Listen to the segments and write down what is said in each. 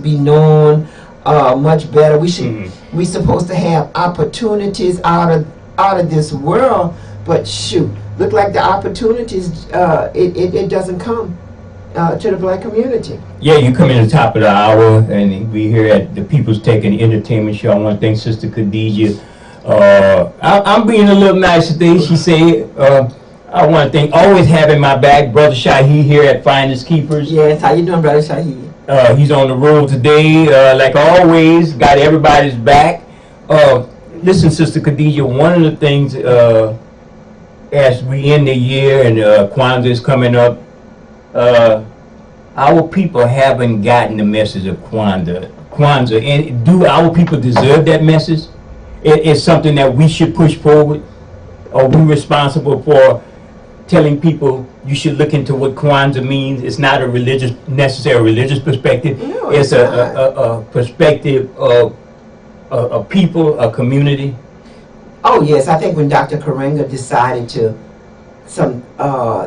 be known much better. We supposed to have opportunities out of this world, but shoot, look like the opportunities it doesn't come to the black community. Yeah, you come in the top of the hour, and we here at the People's Tech and Entertainment Show. I want to thank Sister Khadijah. I'm being a little nice today. She said, I want to thank always having my back, Brother Shahi here at Finders Keepers. Yes, how you doing, Brother Shahi? He's on the road today, like always, got everybody's back. Listen, Sister Khadijah, one of the things as we end the year and Kwanzaa is coming up, our people haven't gotten the message of Kwanzaa. And do our people deserve that message? It's something that we should push forward. Are we responsible for telling people you should look into what Kwanzaa means? It's not a necessary religious perspective. No, it's a perspective of a people, a community. Oh yes, I think when Dr. Karenga decided to,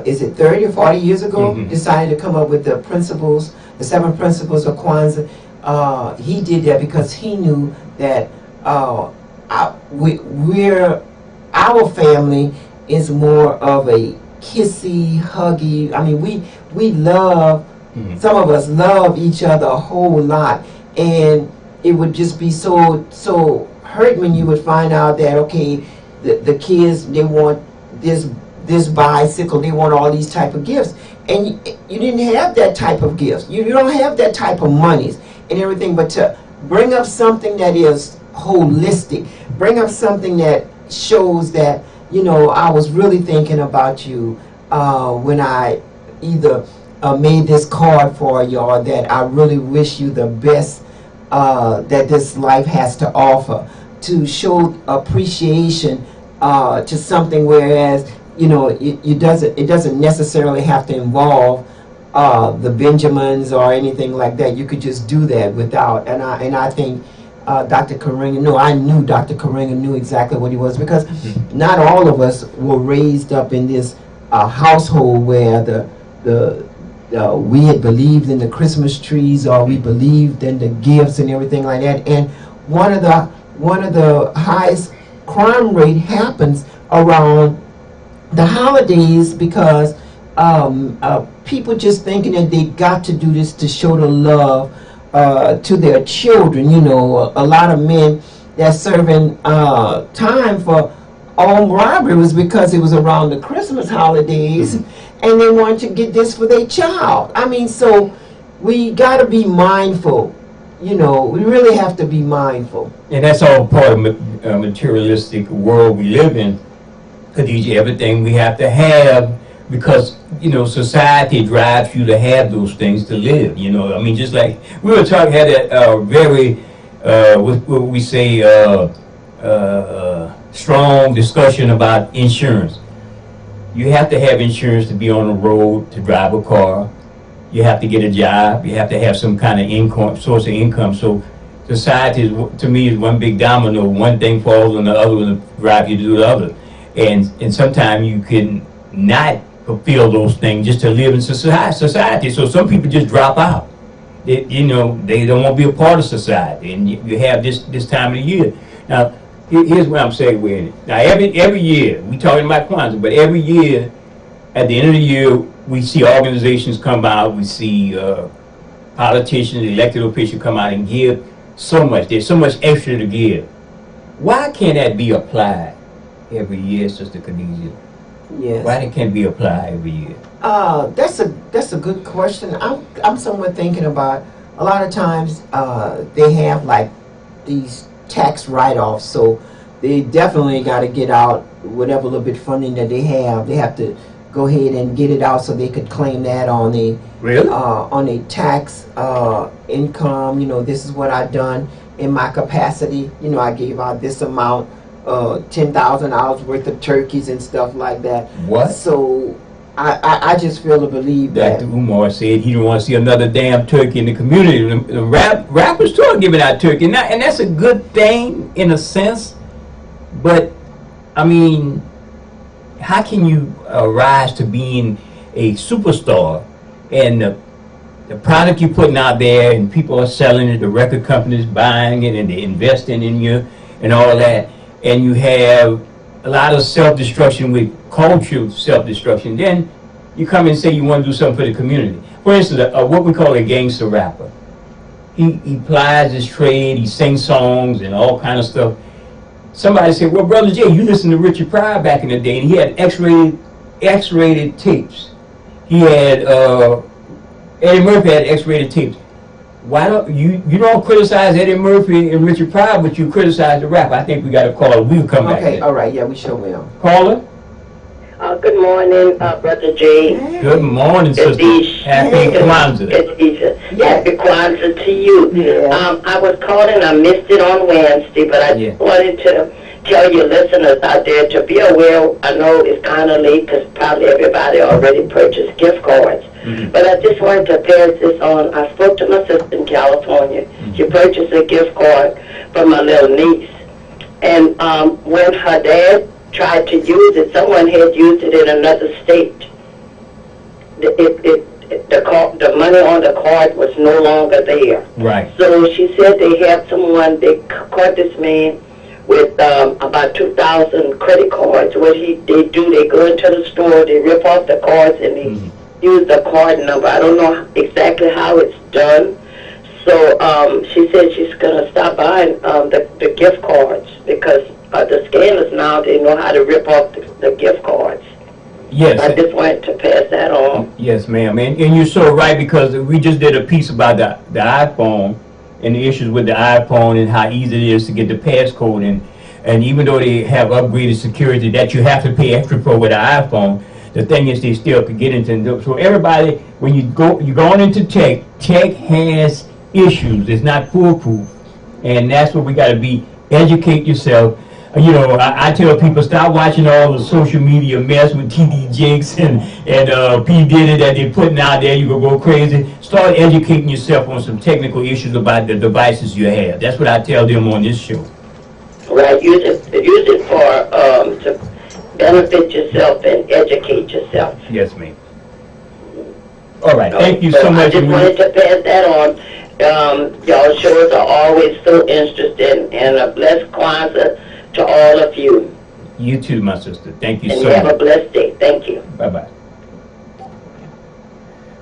is it 30 or 40 years ago, decided to come up with the principles, the 7 principles of Kwanzaa, he did that because he knew that our family is more of a kissy, huggy. I mean, we love, some of us love each other a whole lot, and it would just be so hurt when you would find out that, okay, the kids, they want this bicycle, they want all these type of gifts, and you didn't have that type of gifts. You don't have that type of monies and everything, but to bring up something that is holistic, bring up something that shows that, you know, I was really thinking about you when I either made this card for you, or that I really wish you the best that this life has to offer, to show appreciation to something, whereas, you know, it doesn't necessarily have to involve the Benjamins or anything like that. You could just do that without, and I think Dr. Karenga, no, I knew Dr. Karenga knew exactly what he was, because not all of us were raised up in this household where we had believed in the Christmas trees, or we believed in the gifts and everything like that. And one of the highest crime rate happens around the holidays, because people just thinking that they got to do this to show the love to their children. You know, a lot of men that's serving time for armed robbery was because it was around the Christmas holidays, and they wanted to get this for their child. I mean, so we got to be mindful. You know, we really have to be mindful. And that's all part of a materialistic world we live in. Khadijah, everything we have to have, because, you know, society drives you to have those things to live. You know, I mean, just like we were talking, had a very, what we say, strong discussion about insurance. You have to have insurance to be on the road, to drive a car. You have to get a job. You have to have some kind of income, source of income. So society, to me, is one big domino. One thing falls on the other one to drive you to do the other. And sometimes you can not fulfill those things just to live in society. So some people just drop out. You know, they don't want to be a part of society. And you have this time of the year. Now, here's what I'm saying with it. Now, every year, we talking about Kwanzaa, but every year, at the end of the year, we see organizations come out, we see politicians, elected officials come out and give so much. There's so much extra to give. Why can't that be applied every year, Sister Khadijah? Yes. Why it can't be applied every year? That's a good question. I'm somewhat thinking about, a lot of times they have like these tax write-offs, so they definitely got to get out whatever little bit funding that they have. They have to go ahead and get it out so they could claim that on a tax income. You know, this is what I've done in my capacity. You know, I gave out this amount, $10,000 worth of turkeys and stuff like that. What? So I just feel to believe that. Dr. Umar said he didn't want to see another damn turkey in the community. The rappers too are giving out turkey, and that's a good thing in a sense. But I mean, how can you rise to being a superstar and the product you're putting out there and people are selling it, the record companies buying it and they're investing in you and all that, and you have a lot of self-destruction with cultural self-destruction, then you come and say you want to do something for the community. For instance, what we call a gangster rapper. He plies his trade, he sings songs and all kind of stuff. Somebody said, well, Brother Jay, you listened to Richard Pryor back in the day, and he had X-rated tapes. He had, Eddie Murphy had X-rated tapes. Why don't you don't criticize Eddie Murphy and Richard Pryor, but you criticize the rapper? I think we got a caller. We'll come back. Okay, all right, yeah, we sure will. Caller? Good morning, Brother Jay. Hey. Good morning, sister. Happy Kwanzaa. Happy Kwanzaa to you. Yeah. I was calling, I missed it on Wednesday, but I just wanted to tell your listeners out there to be aware. I know it's kind of late because probably everybody already purchased gift cards. Mm-hmm. But I just wanted to pass this on. I spoke to my sister in California. Mm-hmm. She purchased a gift card for my little niece. And when her dad tried to use it, someone had used it in another state. The money on the card was no longer there. Right. So she said they have someone, they caught this man with about 2,000 credit cards. What they do, they go into the store, they rip off the cards, and they use the card number. I don't know exactly how it's done. So she said she's going to stop buying the gift cards because the scammers now, they know how to rip off the gift cards. Yes. I just wanted to pass that on. Yes, ma'am. And you're so right, because we just did a piece about the iPhone and the issues with the iPhone and how easy it is to get the passcode in. And even though they have upgraded security that you have to pay extra for with the iPhone, the thing is they still could get into. So everybody, when you're going into tech has issues. It's not foolproof. And that's what we got to be. Educate yourself. You know, I tell people, stop watching all the social media mess with TD Jakes and P. Diddy that they're putting out there. You go crazy. Start educating yourself on some technical issues about the devices you have. That's what I tell them on this show. Right, use it for to benefit yourself and educate yourself. Yes, ma'am. All right, thank you so much. I just wanted to pass that on. Y'all shows are always so interesting, and a blessed Kwanzaa to all of you. You too, my sister. Thank you and so much. And have much. a blessed day. Thank you. Bye-bye.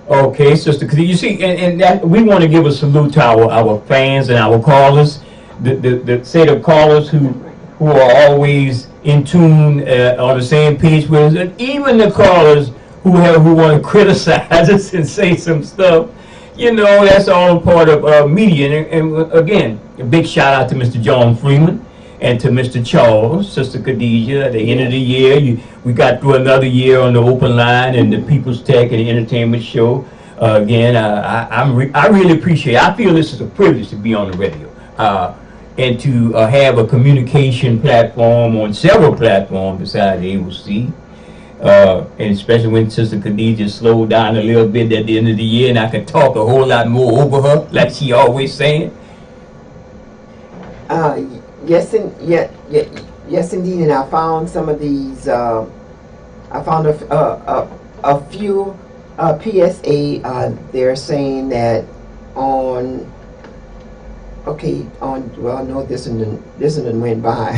Okay, sister, because you see, and that, we want to give a salute to our fans and our callers, the set of callers who are always in tune, on the same page with us, and even the callers who want to criticize us and say some stuff. You know, that's all part of media. And again, a big shout out to Mr. John Freeman and to Mr. Charles, Sister Khadijah. At the end of the year, we got through another year on the open line and the People's Tech and the Entertainment Show. Again, I really appreciate it. I feel this is a privilege to be on the radio and to have a communication platform on several platforms besides AOC. And especially when Sister Khadijah slowed down a little bit at the end of the year and I could talk a whole lot more over her, like she always saying. Yes, indeed. And I found some of these. I found a few PSA. They're saying that on. Well, no, this one went by.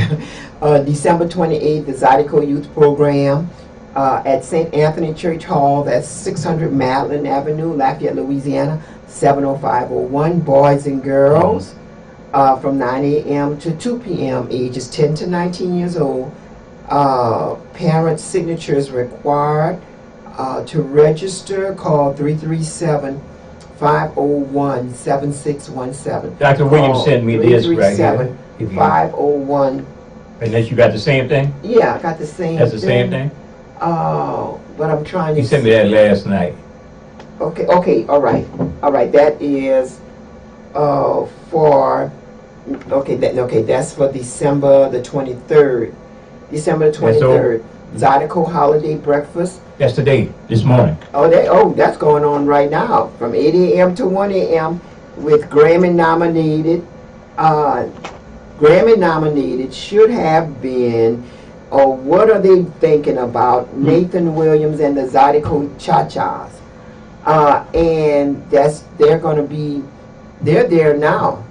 December 28th, the Zydeco Youth Program at St. Anthony Church Hall. That's 600 Madeline Avenue, Lafayette, Louisiana, 70501. Boys and girls. From 9 a.m. to 2 p.m., ages 10 to 19 years old. Parent signatures required. To register, call 337-501-7617. Dr. Williams sent me this right here. 337-501. Unless you got the same thing? Yeah, I got the same That's the same thing? But I'm trying to... You sent me that last night. Okay, all right. That is for... that's for December the 23rd. December the 23rd. Zydeco Holiday Breakfast. That's today, this morning. That's going on right now. From 8 a.m. to 1 a.m. with Grammy nominated should have been, or what are they thinking about, Nathan Williams and the Zydeco Cha-Chas. and they're there now,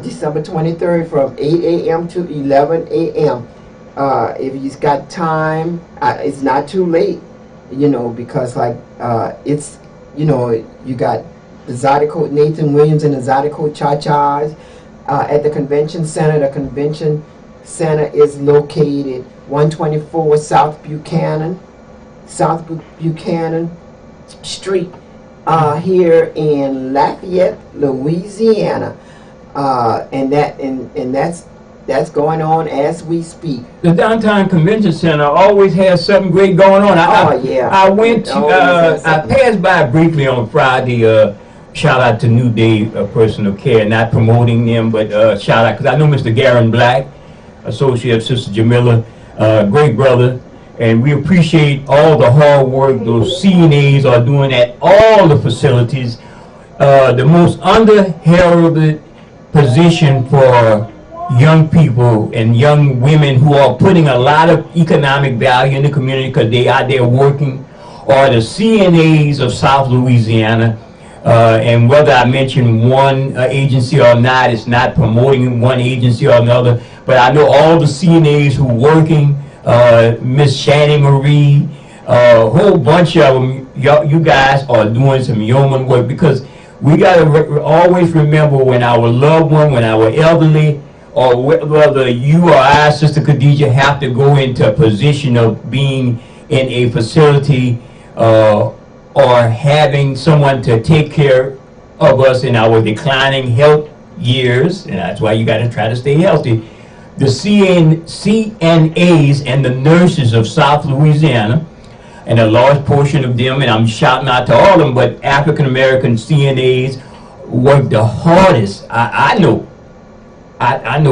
December 23rd from 8 a.m. to 11 a.m. If you've got time, it's not too late, because it's, you got the Zydeco, Nathan Williams and the Zydeco Cha-Chas at the convention center. The convention center is located 124 South Buchanan Street, here in Lafayette, Louisiana, and that's going on as we speak. The Downtown Convention Center always has something great going on. I went to, I passed by briefly on Friday. Shout out to New Day Personal Care, not promoting them, but shout out, because I know Mr. Garen Black, associate of Sister Jamila, great brother, and we appreciate all the hard work those CNAs are doing at all the facilities. The most underheralded position for young people and young women who are putting a lot of economic value in the community because they out there working are the CNAs of South Louisiana. And whether I mention one agency or not, it's not promoting one agency or another, but I know all the CNAs who are working, Miss Shannon Marie, a whole bunch of them, you guys are doing some yeoman work, because we got to always remember when our loved one, when our elderly, or whether you or I, Sister Khadijah, have to go into a position of being in a facility or having someone to take care of us in our declining health years, and that's why you got to try to stay healthy. The CNAs and the nurses of South Louisiana, and a large portion of them, and I'm shouting out to all of them, but African American CNAs work the hardest. I know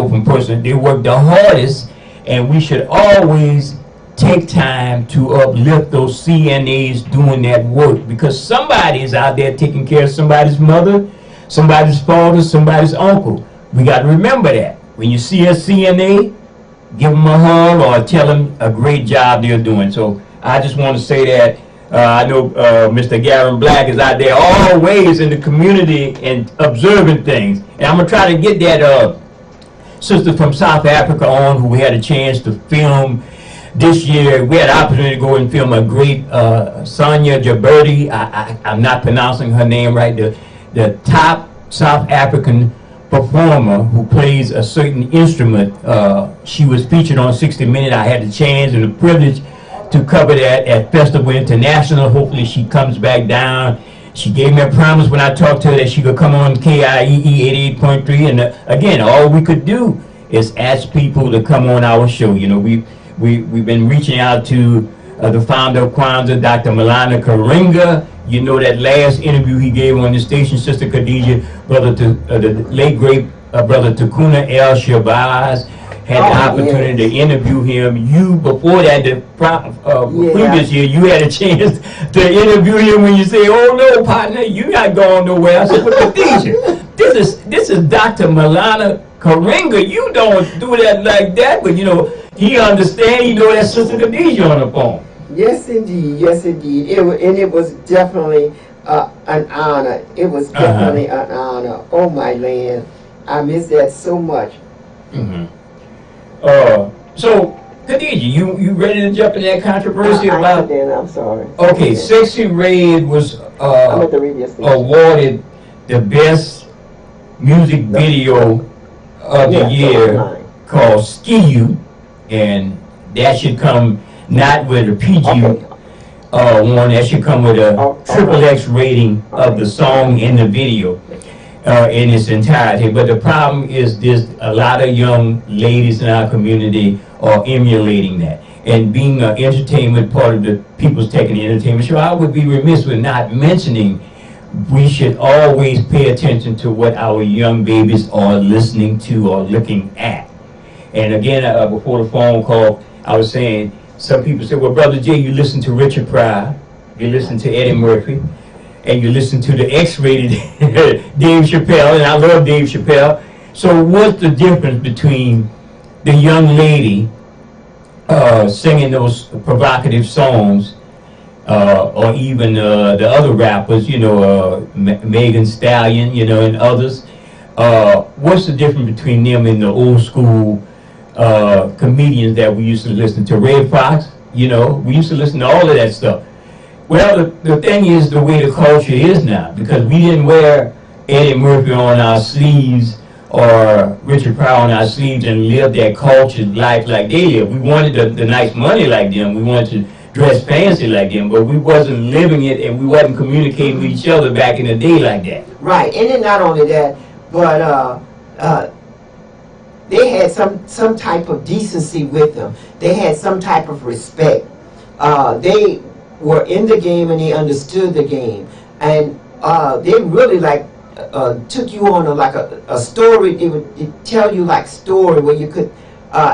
from person, they work the hardest, and we should always take time to uplift those CNAs doing that work, because somebody is out there taking care of somebody's mother, somebody's father, somebody's uncle. We got to remember that. When you see a CNA, give them a hug or tell them a great job they're doing. So I just want to say that I know Mr. Garen Black is out there always in the community and observing things. And I'm going to try to get that sister from South Africa on, who we had a chance to film this year. We had the opportunity to go and film a great Sonia Jaberti. I'm not pronouncing her name right. The top South African performer who plays a certain instrument. She was featured on 60 Minutes. I had the chance and the privilege to cover that at Festival International. Hopefully she comes back down. She gave me a promise when I talked to her that she could come on KIEE 88.3. And again, all we could do is ask people to come on our show. You know, we've been reaching out to the founder of Kwanzaa, Dr. Malana Karinga. You know that last interview he gave on the station, Sister Khadijah, the late great brother Takuna El Shabazz had the opportunity to interview him. Before that, previous year, you had a chance to interview him when you say, "Oh no, partner, you not going nowhere." I said, "But Khadijah, this is Dr. Malana Karinga. You don't do that like that." But you know, he understand. You know that's Sister Khadijah on the phone. Yes, indeed. Yes, indeed. It was definitely an honor. It was definitely an honor. Oh, my land. I miss that so much. Mm-hmm. So, Khadijah, you ready to jump in that controversy about? I'm sorry. Okay, Sexy Red was awarded the best music video of the year called Ski You, and that should come not with a PG one, that should come with a XXX rating of the song and the video in its entirety. But the problem is this: a lot of young ladies in our community are emulating that. And being an entertainment part of the People's Tech and Entertainment Show, I would be remiss with not mentioning we should always pay attention to what our young babies are listening to or looking at. And again, before the phone call, I was saying, some people say, "Well, Brother Jay, you listen to Richard Pryor, you listen to Eddie Murphy, and you listen to the X-rated Dave Chappelle," and I love Dave Chappelle. So what's the difference between the young lady singing those provocative songs or even the other rappers, Megan Stallion, and others. What's the difference between them and the old school comedians that we used to listen to? Red Fox, we used to listen to all of that stuff. Well, the thing is the way the culture is now, because we didn't wear Eddie Murphy on our sleeves or Richard Pryor on our sleeves and live that cultured life like they live. We wanted the nice money like them. We wanted to dress fancy like them, but we wasn't living it and we wasn't communicating with each other back in the day like that. Right, and then not only that, but they had some type of decency with them. They had some type of respect. They were in the game and they understood the game, and they really took you on a story. They would tell you story where you could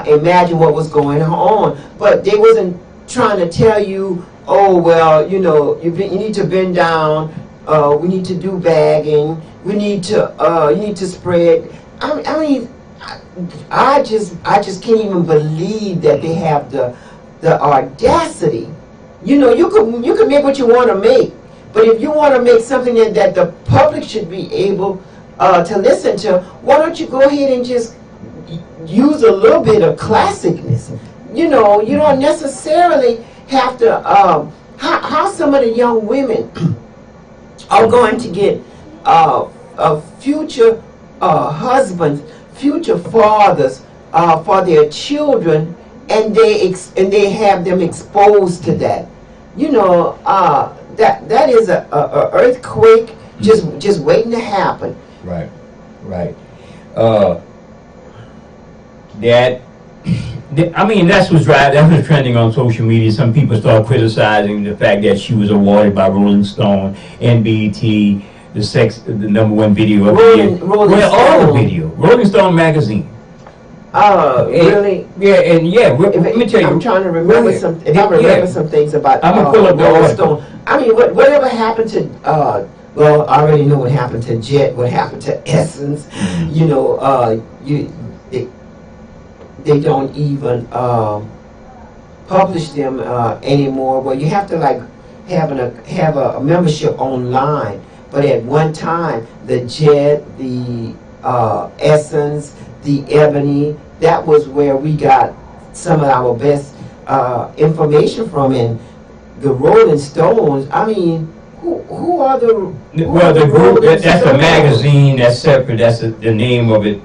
imagine what was going on, but they wasn't trying to tell you, oh well, you need to bend down. We need to do bagging. We need to you need to spread. I mean, I just can't even believe that they have the audacity. You can make what you want to make, but if you want to make something that the public should be able to listen to, why don't you go ahead and just use a little bit of classicness? You don't necessarily have to. How some of the young women are going to get future husbands, future fathers for their children, and they have them exposed to that. That is a earthquake just waiting to happen. Right. That's what's right. That was trending on social media. Some people start criticizing the fact that she was awarded by Rolling Stone and BET the #1 video of the year. All the video. Rolling Stone magazine. Really? Yeah, and let me tell you. I'm trying to remember some. If I remember some things about I'm gonna pull up the Rolling article. Stone. I mean, whatever happened to? Well, I already know what happened to Jet. What happened to Essence? They don't even publish them anymore. Well, you have to have a membership online. But at one time, the Jet, the Essence, the Ebony, that was where we got some of our best information from. And the Rolling Stones, I mean, who are the group, that's a magazine that's separate. That's the name of it.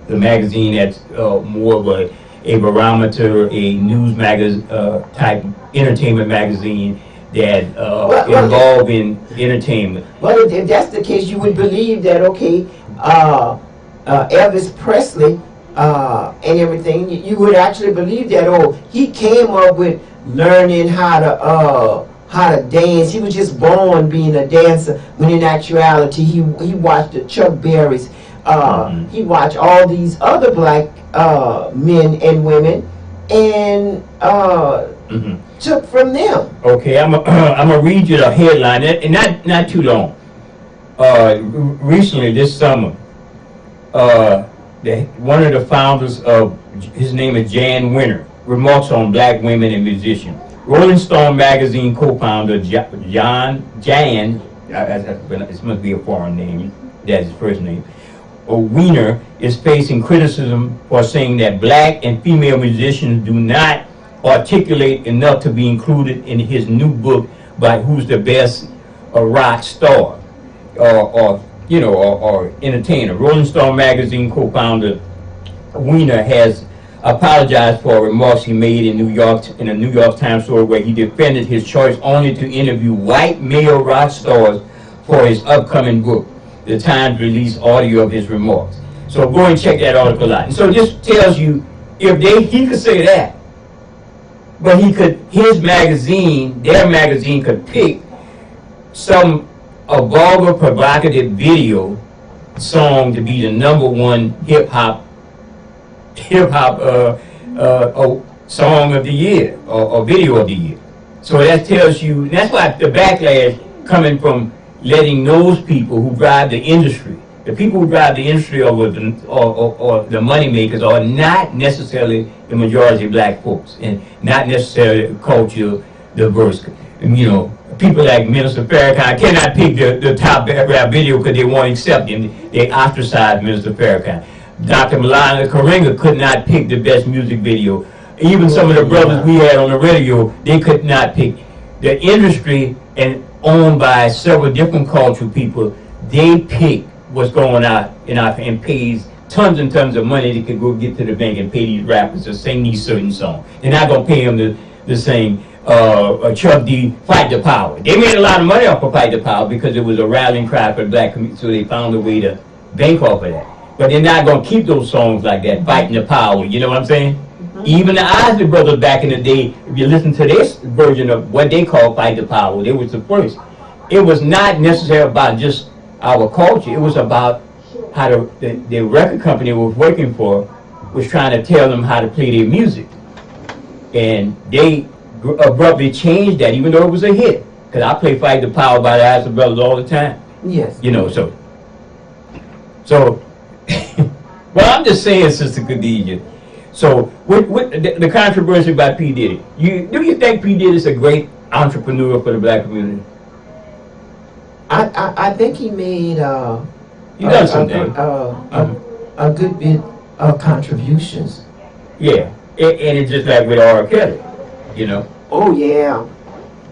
The magazine that's more of a barometer, a news magazine type entertainment magazine that involved in entertainment. Well, if that's the case, you would believe that Elvis Presley and everything. You would actually believe that he came up with learning how to dance. He was just born being a dancer. When in actuality, he watched the Chuck Berrys. He watched all these other black men and women and took from them. Okay, I'm gonna read you the headline, and not too long. Recently, this summer, one of the founders of, his name is Jan Winter, remarks on black women and musicians. Rolling Stone magazine co-founder Jan, this must be a foreign name, that's his first name, Wiener, is facing criticism for saying that black and female musicians do not articulate enough to be included in his new book by Who's the Best Rock Star or entertainer. Rolling Stone magazine co-founder Wiener has apologized for remarks he made in a New York Times story where he defended his choice only to interview white male rock stars for his upcoming book. The Times released audio of his remarks. So go and check that article out. And so this tells you, he could say that, but their magazine could pick a vulgar, provocative video song to be the #1 hip hop song of the year or video of the year. So that tells you, that's why the backlash coming from letting those people who drive the industry, the people who drive the industry or the money makers are not necessarily the majority of black folks and not necessarily culture diverse. And, you know, people like Minister Farrakhan cannot pick the top rap video because they won't accept him. They ostracized Minister Farrakhan. Dr. Malana Karenga could not pick the best music video. Even some of the brothers we had on the radio, they could not pick. The industry, and owned by several different cultural people, they pick what's going out and pays tons and tons of money they could go get to the bank and pay these rappers to sing these certain songs. They're not going to pay them to sing Chuck D, Fight the Power. They made a lot of money off of Fight the Power because it was a rallying cry for the black community, so they found a way to bank off of that. But they're not going to keep those songs like that, Fighting the Power, you know what I'm saying? Even the Isley Brothers back in the day, if you listen to this version of what they call Fight the Power, they was the first. It was not necessarily about just our culture. It was about how the record company was working for was trying to tell them how to play their music. And they abruptly changed that, even though it was a hit. Because I play Fight the Power by the Isley Brothers all the time. Yes. You know, so well, I'm just saying, Sister Khadija. So, with the controversy about P. Diddy, do you think P. Diddy is a great entrepreneur for the black community? I think he made He done something. a good bit of contributions. Yeah, and it's just like with R. Kelly, you know. Oh yeah.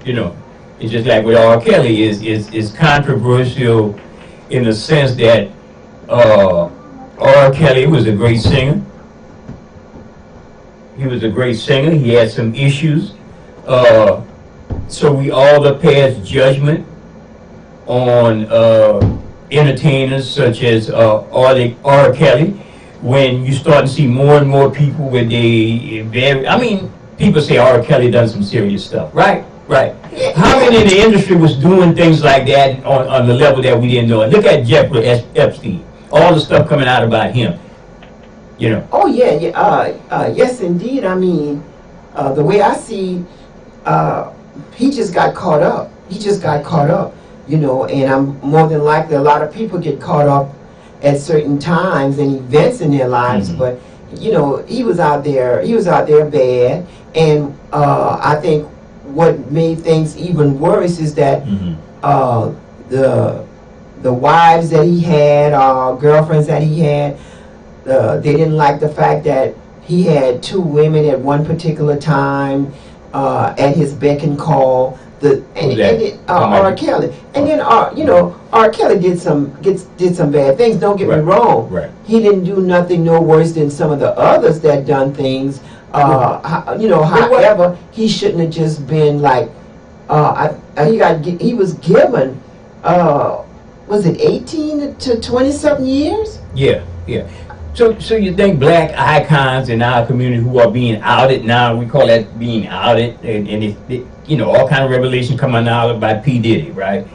You know, it's just like with R. Kelly is controversial in the sense that R. Kelly was a great singer. He was a great singer. He had some issues. So we all pass judgment on entertainers such as R. Kelly. When you start to see more and more people with people say R. Kelly done some serious stuff, right? Right. How many in the industry was doing things like that on the level that we didn't know? Look at Jeffrey Epstein. All the stuff coming out about him. You know. Oh yeah, yes indeed. I mean, the way I see, he just got caught up. You know, and I'm more than likely a lot of people get caught up at certain times and events in their lives. Mm-hmm. But you know, he was out there bad, and I think what made things even worse is that the wives that he had, girlfriends that he had. They didn't like the fact that he had two women at one particular time at his beck and call. R. Kelly, and then R. Kelly did some bad things. Don't get me wrong. Right. He didn't do nothing no worse than some of the others that done things. However, he shouldn't have just been like. He was given. Was it 18 to 20 something years? Yeah. So you think black icons in our community who are being outed now, we call that being outed, and all kind of revelation coming out about P. Diddy, right?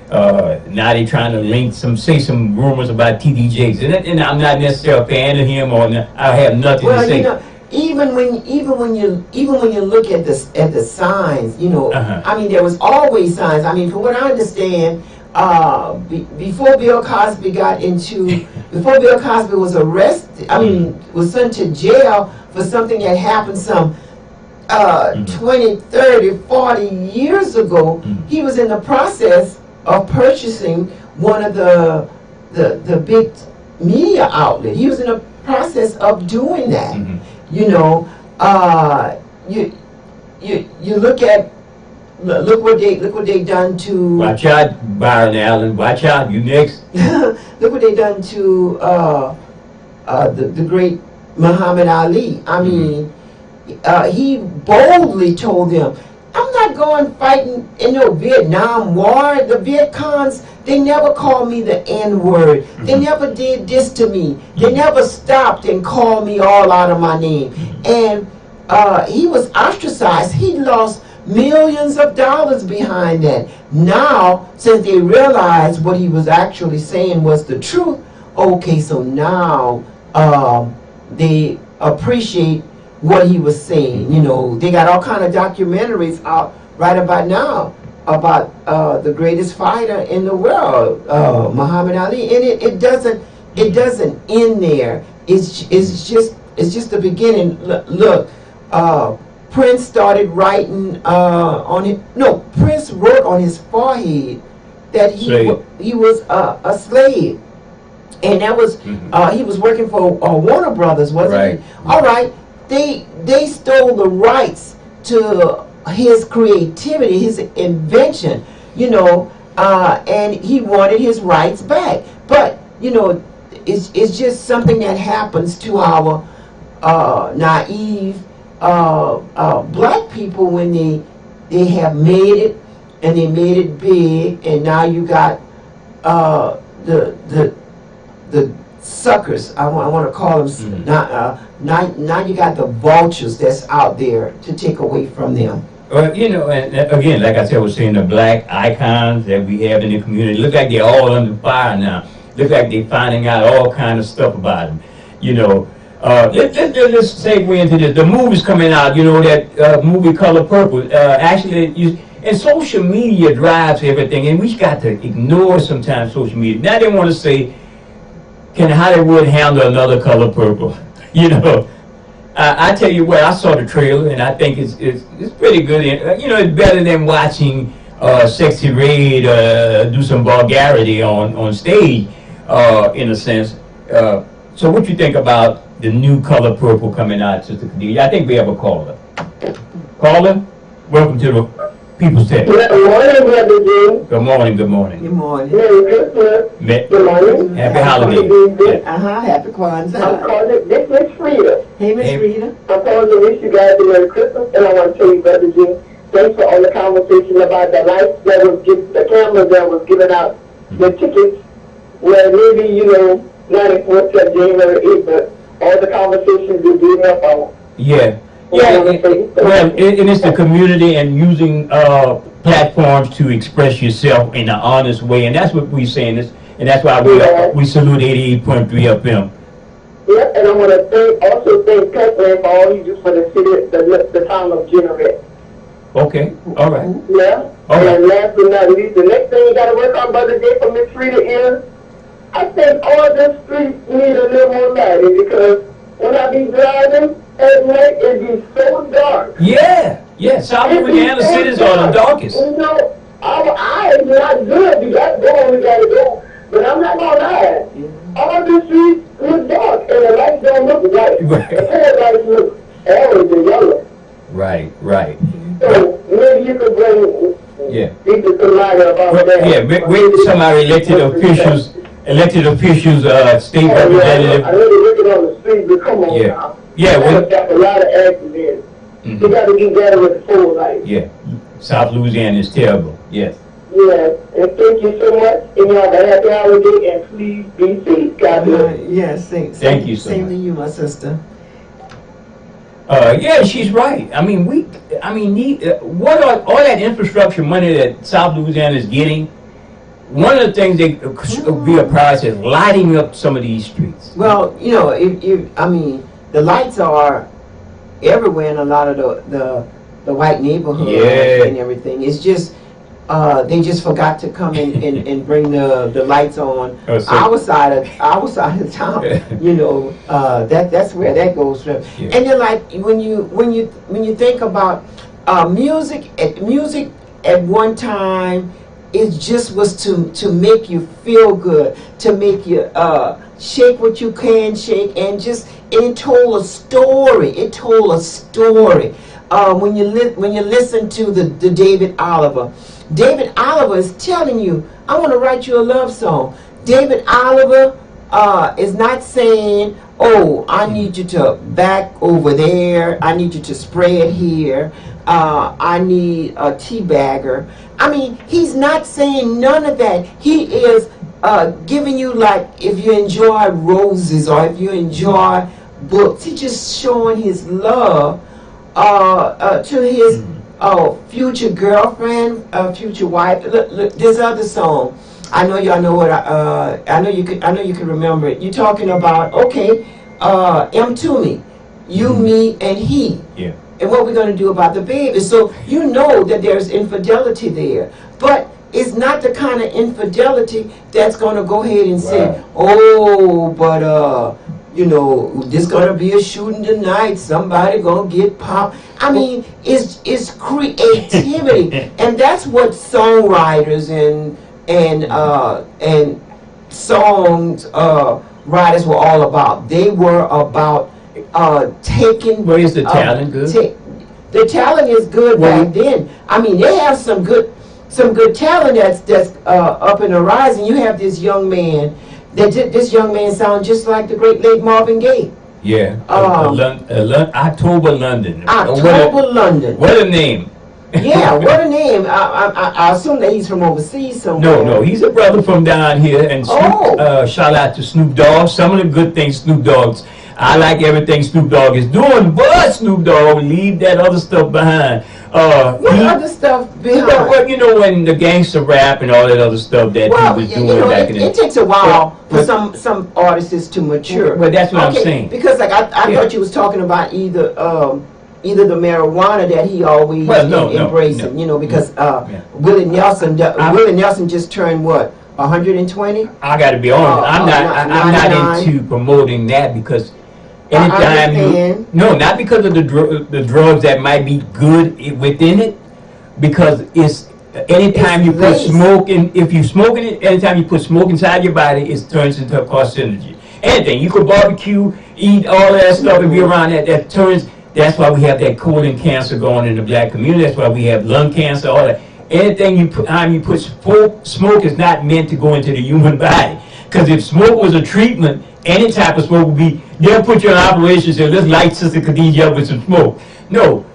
Now they trying to say some rumors about T.D. Jakes, and I'm not necessarily a fan of him, or I have nothing to say. Well, even when you look at the signs, I mean, there was always signs. I mean, from what I understand, before Bill Cosby was arrested, was sent to jail for something that happened some 20, 30, 40 years ago, he was in the process of purchasing one of the big media outlets. He was in the process of doing that. You look what they done to. Watch out, Byron Allen. Watch out, you next. Look what they done to the great Muhammad Ali. I mean, he boldly told them, "I'm not going fighting in no Vietnam War. The Viet Cons, they never called me the N-word. They never did this to me. They never stopped and called me all out of my name." And he was ostracized. He lost millions of dollars behind that. Now, since they realized what he was actually saying was the truth, okay, so now they appreciate what he was saying. They got all kind of documentaries out right about now about the greatest fighter in the world, Muhammad Ali, and it doesn't end there. It's just the beginning. Look, Prince started writing on it. No, Prince wrote on his forehead that he was a slave, and that was he was working for Warner Brothers, wasn't he? All right, they stole the rights to his creativity, his invention, and he wanted his rights back. But it's just something that happens to our naive black people when they have made it and they made it big, and now you got the suckers. I want to call them. Now you got the vultures that's out there to take away from them. And again, like I said, we're seeing the black icons that we have in the community. Look like they're all under fire now. Look like they're finding out all kind of stuff about them. Let's segue into this. The movie's coming out. That movie Color Purple. And social media drives everything, and we got to ignore sometimes social media. Now they want to say, can Hollywood handle another Color Purple? I tell you what, I saw the trailer, and I think it's pretty good. It's better than watching Sexy Red do some vulgarity on stage, in a sense. So what you think about the new Color Purple coming out, Sister Khadija? I think we have a caller. Caller, welcome to the People's Tech. Good morning, Brother Jim. Good morning, good morning. Good morning. Merry Christmas. Good morning. Happy holidays. Happy Kwanzaa. I'm calling this Miss Frida. Hey, Miss Rita. I'm calling to wish you guys a Merry Christmas, and I want to tell you, Brother Jim, thanks for all the conversation about the lights that was the cameras that was giving out the tickets, where maybe, not enforced till January 8th, but all the conversations we gave up on. Yeah. And it's the community and using platforms to express yourself in an honest way, and that's what we're saying. And that's why we salute 88.3 FM. Yeah, and I want to also thank Catherine for all you do for the city, the town of Generate. Okay, all right. Yeah. All right. And last but not least, the next thing you got to work on, Brother Jay, for Miss Frida is, I think all the streets need a little more lighting, because when I be driving at night, it be so dark. Yeah. South Louisiana cities are the darkest. Our eyes not good. We got to go, we got to go. But I'm not going to lie. All the streets look dark, and the lights don't look white. The tail lights look orange and yellow. Right. So maybe you could bring people to light about that. Yeah, maybe some of our elected officials, state representatives. I know they're looking on the street, but come on now. Yeah, we got a lot of accidents. You got to get better with the full light. Yeah, South Louisiana is terrible. Yes. Yes, and thank you so much. And you have a happy holiday, and please be safe. God bless. Yes, thank you so much. Same to you, my sister. Yeah, she's right. What are all that infrastructure money that South Louisiana is getting? One of the things they should be a priority is lighting up some of these streets. Well, the lights are everywhere in a lot of the white neighborhoods and everything. It's just they just forgot to come in and bring the lights on our side of town. That's where that goes from. Yeah. And then, like, when you think about music at one time, it just was to make you feel good, to make you shake what you can shake, and it told a story. When you listen to the David Oliver. David Oliver is telling you, I want to write you a love song. David Oliver is not saying, oh, I need you to back over there. I need you to spray it here. I need a tea bagger. He's not saying none of that. He is giving you, like, if you enjoy roses or if you enjoy books, he's just showing his love to his future girlfriend, future wife. Look, this other song. I know y'all know what I know you can remember it. You're talking about M. Toomey, you, me, and he. Yeah. And what we're going to do about the baby. So you know that there's infidelity there, but it's not the kind of infidelity that's going to go ahead and say, oh, but you know, there's gonna be a shooting tonight. Somebody gonna get popped. I mean, it's creativity, and that's what songwriters and songs writers were all about. They were about taking. Well, is the talent good? The talent is good back then. I mean, they have some good talent that's up and arising. You have this young man. This young man sounds just like the great late Marvin Gaye. Yeah. October London. October London. What a name. Yeah, what a name. I assume that he's from overseas somewhere. No, he's a brother from down here. And shout out to Snoop Dogg. Some of the good things Snoop Dogg's. I like everything Snoop Dogg is doing, but Snoop Dogg, leave that other stuff behind. What other stuff behind? Well, you know, when the gangster rap and all that other stuff that he was doing back in the day. It takes a while for some artists to mature. Well, that's what I'm saying. Because like I thought you was talking about either the marijuana that he always embracing, you know, because Willie Nelson just turned what, 120? I got to be honest, I'm not into promoting that because anytime not because of the drugs that might be good within it, because it's anytime you put smoke in, if you smoking it, anytime you put smoke inside your body, it turns into a carcinogen. Anything you could barbecue, eat all that stuff, and be around that turns. That's why we have that colon cancer going in the black community. That's why we have lung cancer, all that. Anything you put smoke is not meant to go into the human body. Because if smoke was a treatment, any type of smoke would be, they'll put you in operation and say, let's light Sister Khadijah up with some smoke. No.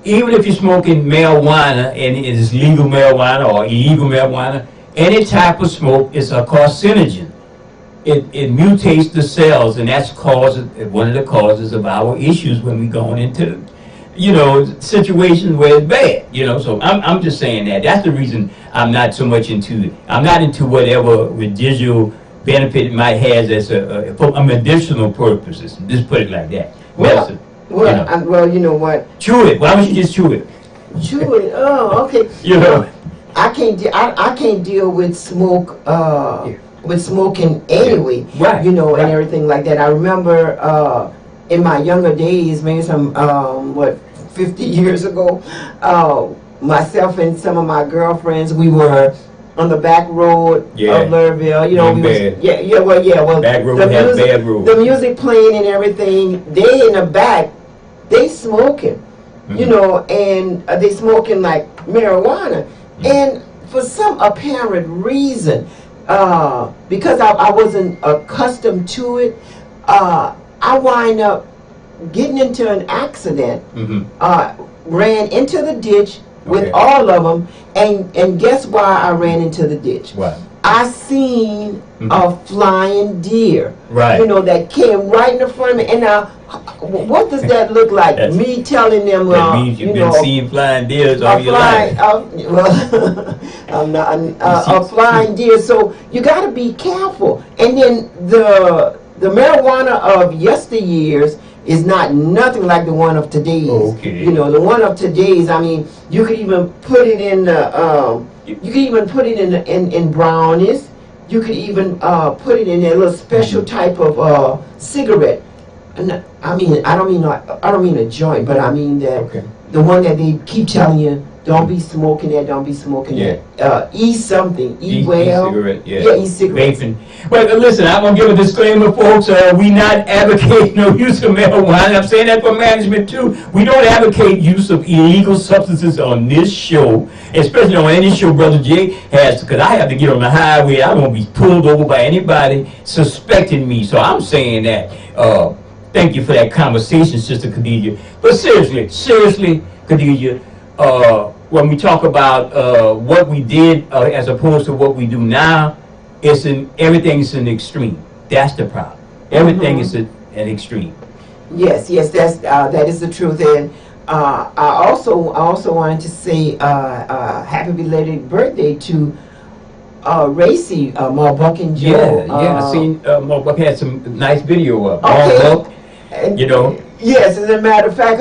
Even if you're smoking marijuana, and it is legal marijuana or illegal marijuana, any type of smoke is a carcinogen. It mutates the cells, and that's one of the causes of our issues when we going into, you know, situations where it's bad, you know. So I'm just saying that. That's the reason I'm not so much into it. I'm not into whatever residual benefit it might have as a medicinal purposes. Just put it like that. Medicine. Well, you know what? Chew it. Why don't you just chew it? Chew it. Oh, okay. You know, I can't deal with smoke. With smoking anyway, right, you know, and everything like that. I remember in my younger days, maybe some 50 years ago, myself and some of my girlfriends, we were on the back road of Lerville. You know, well, back road the music playing and everything. They in the back, they smoking, you know, and they smoking like marijuana, and for some apparent reason. Because I wasn't accustomed to it, I wind up getting into an accident, ran into the ditch with all of them, and guess why I ran into the ditch? What? I seen a flying deer, right? You know, that came right in the front of me, and now, what does that look like? Me telling them, that means you've been seeing flying deers all your life. Well, I'm not a flying deer, so you got to be careful. And then the marijuana of yesteryears is not nothing like the one of today's. Okay. You know, the one of today's. I mean, you could even put it in the. You could even put it in brownies. You could even put it in a little special type of cigarette. And I mean, I don't mean a joint, but I mean that the one that they keep telling you, don't be smoking that, don't be smoking that. Eat something, eat well. E-cigarette, e-cigarette. Vaping. Well, listen, I'm gonna give a disclaimer, folks. We not advocate no use of marijuana. I'm saying that for management too. We don't advocate use of illegal substances on this show, especially on any show Brother Jay has, because I have to get on the highway. I won't be pulled over by anybody suspecting me. So I'm saying that. Thank you for that conversation, Sister Khadijah. But seriously, Khadijah, when we talk about what we did as opposed to what we do now, everything is an extreme. That's the problem. Everything is an extreme. Yes, that is the truth. And I also wanted to say happy belated birthday to Racy, Marbuck and Joe. I seen Marbuck had some nice video up. Okay. You know. Yes, as a matter of fact,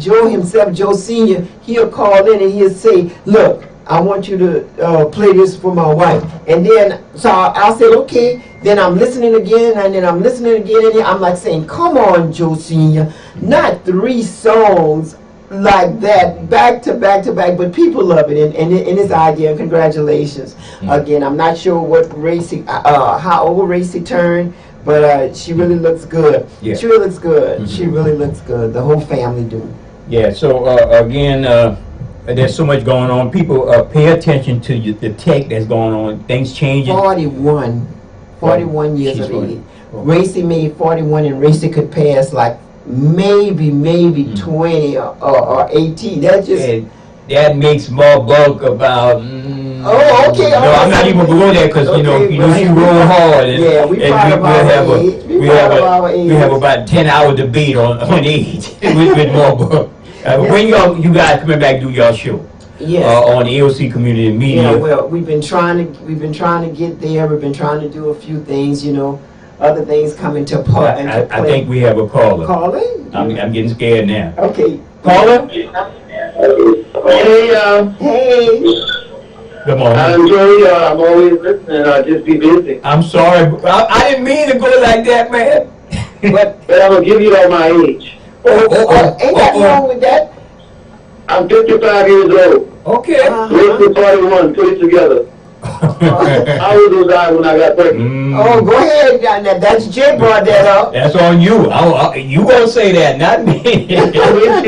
Joe himself, Joe Senior, he'll call in and he'll say, "Look, I want you to play this for my wife. And then, so I said, okay. Then I'm listening again, and then I'm listening again, and I'm like saying, come on, Joe Sr., not 3 songs like that, back to back to back, but people love it, and it's idea, and congratulations. Again, I'm not sure what Racy, how old Racy turned, but she really looks good. Yeah. She really looks good. She really looks good. The whole family do. Yeah, so again, there's so much going on. People pay attention to the tech that's going on. Things changing. 41 years She's of funny. age. Racy made 41, and Racy could pass like maybe 20 or 18. That just And that makes more bulk about. Oh, okay. No, I'm not even gonna go there because Okay, you know she roll hard. And, yeah, we proud of our age. We proud of our age. We have about 10-hour debate on age with more bulk. When you guys coming back do y'all show? yes. On the AOC Community Media. Yeah, well, we've been trying to get there. We've been trying to do a few things, other things coming to part. I think we have a caller. Calling? I'm getting scared now. Okay. Caller? Hey, Hey. Good morning. I'm Joey. I'm always listening. I'll just be busy. I'm sorry. I didn't mean to go like that, man. But But I'm going to give you all my age. ain't nothing wrong with that. I'm 55 years old. Okay. Racy 41. Put it together. How old was I when I got pregnant? Oh, go ahead. That's Jay brought that up. That's on you. You gonna say that, not me. Racy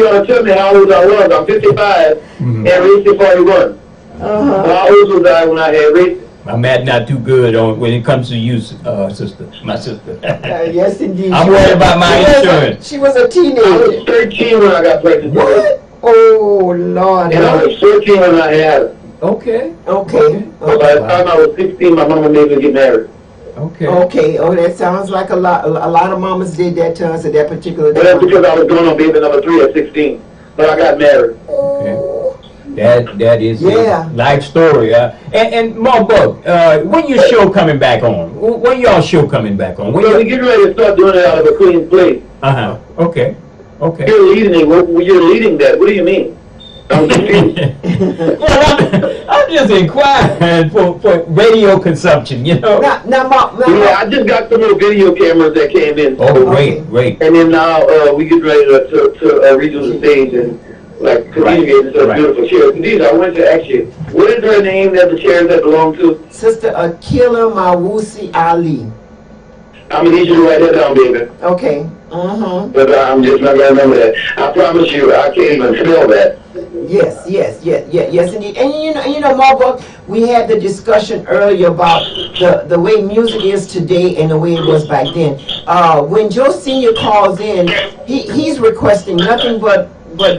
ought to tell me how old I was. I'm 55 and Racy 41. How old was I when I had Racy? My math not too good when it comes to you, sister. My sister. Yes, indeed. I'm worried about my insurance. She was a I was teenager. 13 when I got pregnant. What? Oh, Lord. And I was 14 when I had her. Okay. Okay. But by the time I was 16, my mama made me get married. Okay. Okay. Oh, that sounds like a lot. A lot of mamas did that to us at that particular Well, that's time. because I was going on baby number 3 at 16. But I got married. That is Yeah. a life story. And Mark Buck, when your show coming back on? When y'all show coming back on? When So we you? get ready to start doing it out of a clean place. Okay. Okay. You're leading it. You're leading that. What do you mean? I'm confused. Well, I'm just inquiring for radio consumption, Now, Yeah, I just got some more video cameras that came in. Oh, great. And then now we get ready to redo the stage and communicate some Right. beautiful chairs. Indeed, I wanted to ask you, what is her name that the chairs that belong to? Sister Akila Mawusi Ali. I'm gonna need you to write that down, baby. Okay. But I'm just not gonna remember that. I promise you, I can't even spell that. Yes, indeed. And you know, Marbuck, we had the discussion earlier about the way music is today and the way it was back then. When Joe Senior calls in, he's requesting nothing but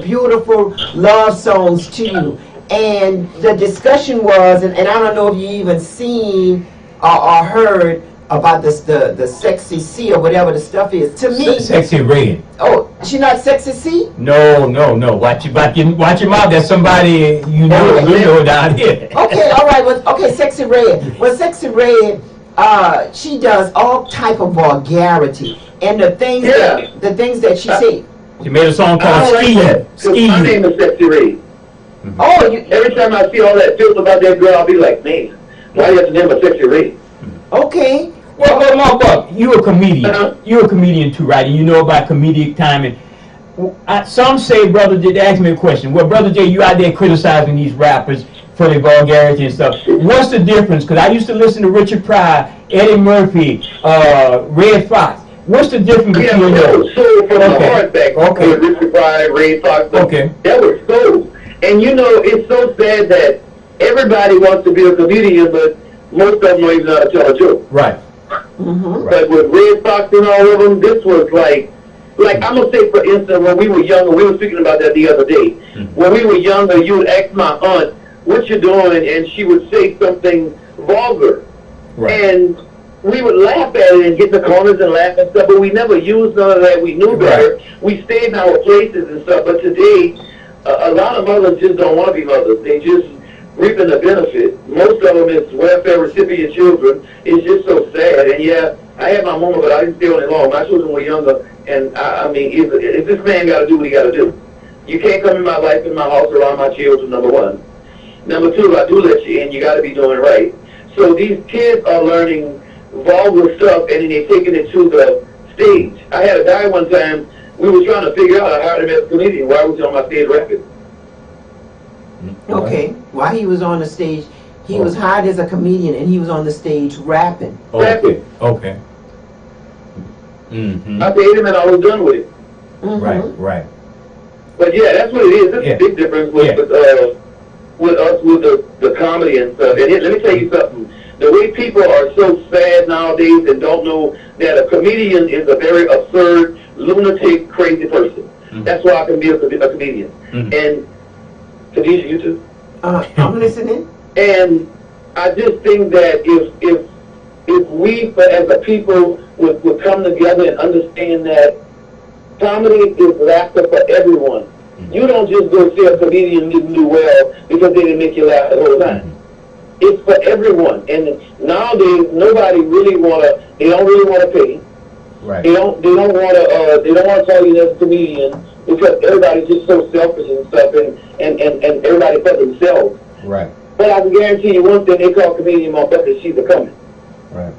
beautiful love songs to you. And the discussion was, and I don't know if you even seen or heard about the Sexy C or whatever the stuff is. To me, Sexy Red. oh, she not Sexy C? No. Watch your mouth. There's somebody you know down here. Okay, all right. Well, okay, Sexy Red. Well, Sexy Red, she does all type of vulgarity, and the things that she say. She made a song I called don't like that, 'cause Ski. my name is Sexy Ray. Oh, you Every time I see all that filth about that girl, I'll be like, man, why do you have to name her Sexy Ray? okay? Well, Mark Buck, you're a comedian. Uh-huh. You're a comedian too, right? And you know about comedic timing. Some say, Brother J, they ask me a question. Well, Brother J, you out there criticizing these rappers for their vulgarity and stuff. What's the difference? Because I used to listen to Richard Pryor, Eddie Murphy, Red Fox. What's the difference Yeah, between but that those? was sold from the Okay. heart back. Okay. With Richard Pryor, Ray Fox. Okay. That was sold. And you know, it's so sad that everybody wants to be a comedian, but most of them don't even know how to tell a joke. Right. But with Red Fox and all of them, this was like I'm gonna say, for instance, when we were younger, we were speaking about that the other day. When we were younger, you would ask my aunt, "What you doing?" and she would say something vulgar, Right. and we would laugh at it and get in the corners and laugh and stuff. But we never used none of that. We knew better. Right. We stayed in our places and stuff. But today, a lot of mothers just don't want to be mothers. They just reaping the benefit. Most of them is welfare recipient children. It's just so sad. And yeah, I had my moment, but I didn't stay on it long. My children were younger, and I mean, if this man got to do what he got to do, you can't come in my life, in my house, around my children. Number one. Number two, if I do let you in, you got to be doing it right. So these kids are learning vulgar stuff, and then they're taking it to the stage. I had a guy one time, we were trying to figure out, I hired him as a comedian. Why was he on my stage rapping? Okay. While he was on the stage, he was hired as a comedian, and he was on the stage rapping. Okay. Okay. Mm-hmm. I paid him, and I was done with it. Mhm. Right. Right. But yeah, that's what it is. There's Yeah. a big difference with, Yeah. with us, with the comedy and stuff. And let me tell you something. The way people are so sad nowadays and don't know that a comedian is a very absurd, lunatic, crazy person. Mhm. That's why I can be a comedian. Mhm. And Khadijah, you too. I'm listening. And I just think that if we, as a people, would come together and understand that comedy is laughter for everyone. You don't just go see a comedian and didn't do well because they didn't make you laugh the whole time. It's for everyone. And nowadays, nobody really they don't really wanna pay. Right. They don't wanna call you as a comedian because everybody's just so selfish and stuff, and everybody for themselves. Right. But I can guarantee you one thing: they call comedian motherfuckers, she's a coming. Right.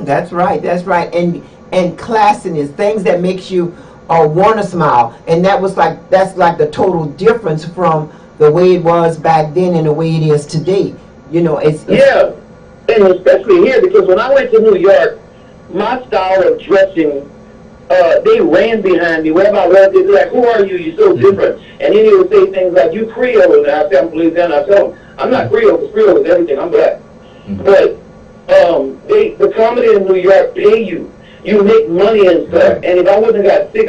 That's right. That's right. And classiness, things that makes you want to smile, and that's like the total difference from the way it was back then and the way it is today. You know, it's Yeah, and especially here, because when I went to New York, my style of dressing, they ran behind me. Wherever I was, they'd be like, "Who are you? You're so different." And then they would say things like, "You Creole," and I say, "I'm from Louisiana." I tell them, "I'm not Creole, because Creole is everything. I'm black." But the comedy in New York pay you. You make money and stuff. Right. And if I wouldn't have got sick,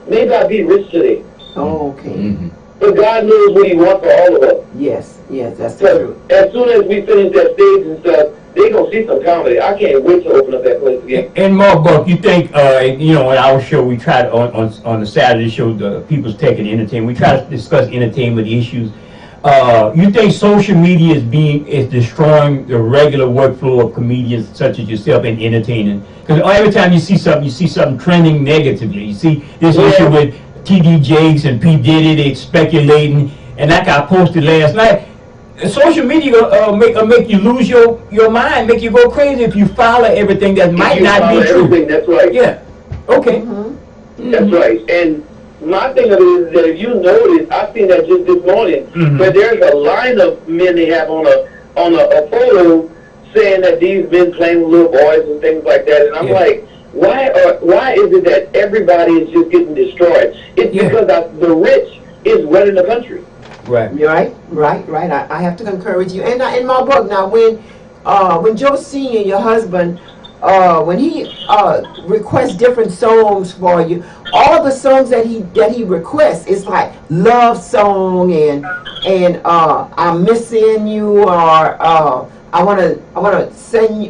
maybe I'd be rich today. okay. Mm-hmm. But God knows what He wants for all of us. Yes, that's the So truth. as soon as we finish that stage and stuff, they gonna see some comedy. I can't wait to open up that place again. And Mark Buck, you think, on our show, we try to, on the Saturday show, the People's Tech and Entertainment, we try to discuss entertainment issues. You think social media is destroying the regular workflow of comedians such as yourself in entertaining? Because every time you see something trending negatively. You see this issue with TD Jakes and P. Diddy, they speculating, and like I posted last night, social media make you lose your mind, make you go crazy if you follow everything that might not be true. Everything, that's right. Yeah. Okay. That's right. And my thing of it is that if you notice, I seen that just this morning, but there's a line of men they have on a photo saying that these men playing with little boys and things like that, and I'm like, why is it that everybody is just getting destroyed? It's because the rich is running the country. Right. Right. I have to concur with you. And in my book now, when Joe Senior, your husband, when he requests different songs for you, all the songs that he requests is like love song and I'm missing you, or I wanna